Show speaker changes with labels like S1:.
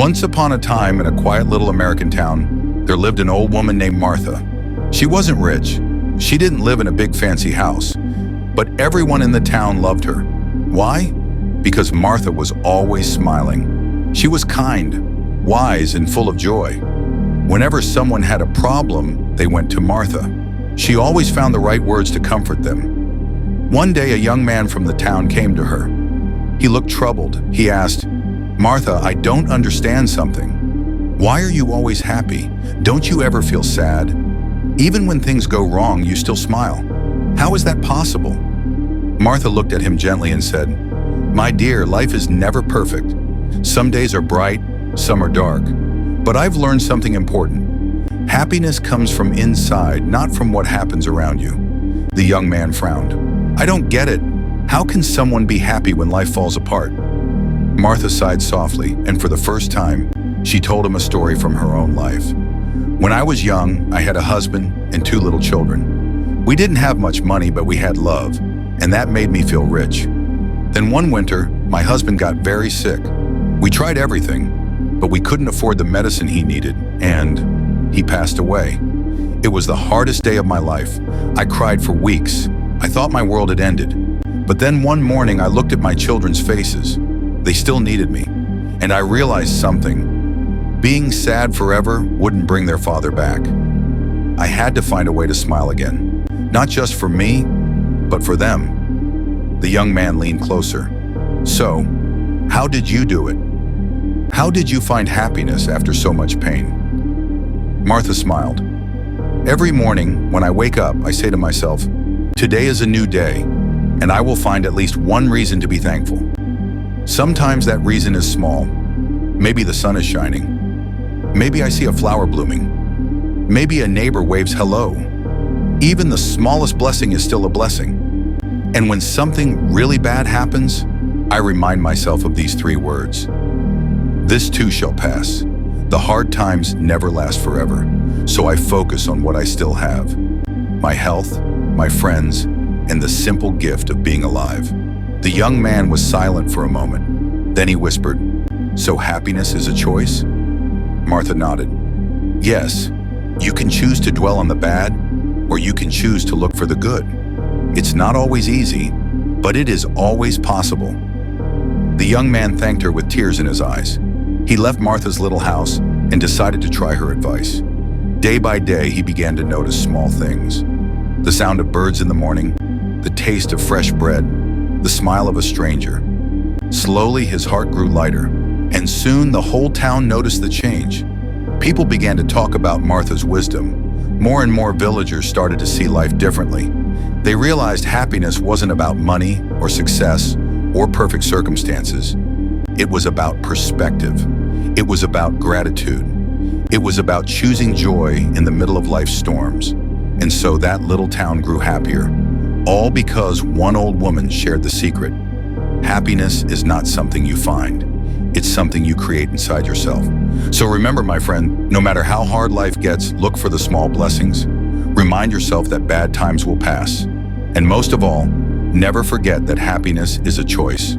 S1: Once upon a time, in a quiet little American town, there lived an old woman named Martha. She wasn't rich. She didn't live in a big fancy house. But everyone in the town loved her. Why? Because Martha was always smiling. She was kind, wise, and full of joy. Whenever someone had a problem, they went to Martha. She always found the right words to comfort them. One day, a young man from the town came to her. He looked troubled. He asked, "Martha, I don't understand something. Why are you always happy? Don't you ever feel sad? Even when things go wrong, you still smile. How is that possible?" Martha looked at him gently and said, "My dear, life is never perfect. Some days are bright, some are dark. But I've learned something important. Happiness comes from inside, not from what happens around you." The young man frowned. "I don't get it. How can someone be happy when life falls apart?" Martha sighed softly, and for the first time, she told him a story from her own life. "When I was young, I had a husband and 2 little children. We didn't have much money, but we had love, and that made me feel rich. Then one winter, my husband got very sick. We tried everything, but we couldn't afford the medicine he needed, and he passed away. It was the hardest day of my life. I cried for weeks. I thought my world had ended. But then one morning I looked at my children's faces. They still needed me, and I realized something. Being sad forever wouldn't bring their father back. I had to find a way to smile again, not just for me, but for them." The young man leaned closer. "So, how did you do it? How did you find happiness after so much pain?" Martha smiled. "Every morning when I wake up, I say to myself, today is a new day, and I will find at least one reason to be thankful. Sometimes that reason is small. Maybe the sun is shining. Maybe I see a flower blooming. Maybe a neighbor waves hello. Even the smallest blessing is still a blessing. And when something really bad happens, I remind myself of these 3 words. This too shall pass. The hard times never last forever, so I focus on what I still have. My health, my friends, and the simple gift of being alive." The young man was silent for a moment. Then he whispered, "So happiness is a choice?" Martha nodded. "Yes, you can choose to dwell on the bad, or you can choose to look for the good. It's not always easy, but it is always possible." The young man thanked her with tears in his eyes. He left Martha's little house and decided to try her advice. Day by day, he began to notice small things. The sound of birds in the morning, the taste of fresh bread, the smile of a stranger. Slowly, his heart grew lighter, and soon the whole town noticed the change. People began to talk about Martha's wisdom. More and more villagers started to see life differently. They realized happiness wasn't about money or success or perfect circumstances. It was about perspective. It was about gratitude. It was about choosing joy in the middle of life's storms. And so that little town grew happier, all because one old woman shared the secret. Happiness is not something you find. It's something you create inside yourself. So remember, my friend, no matter how hard life gets, look for the small blessings. Remind yourself that bad times will pass. And most of all, never forget that happiness is a choice.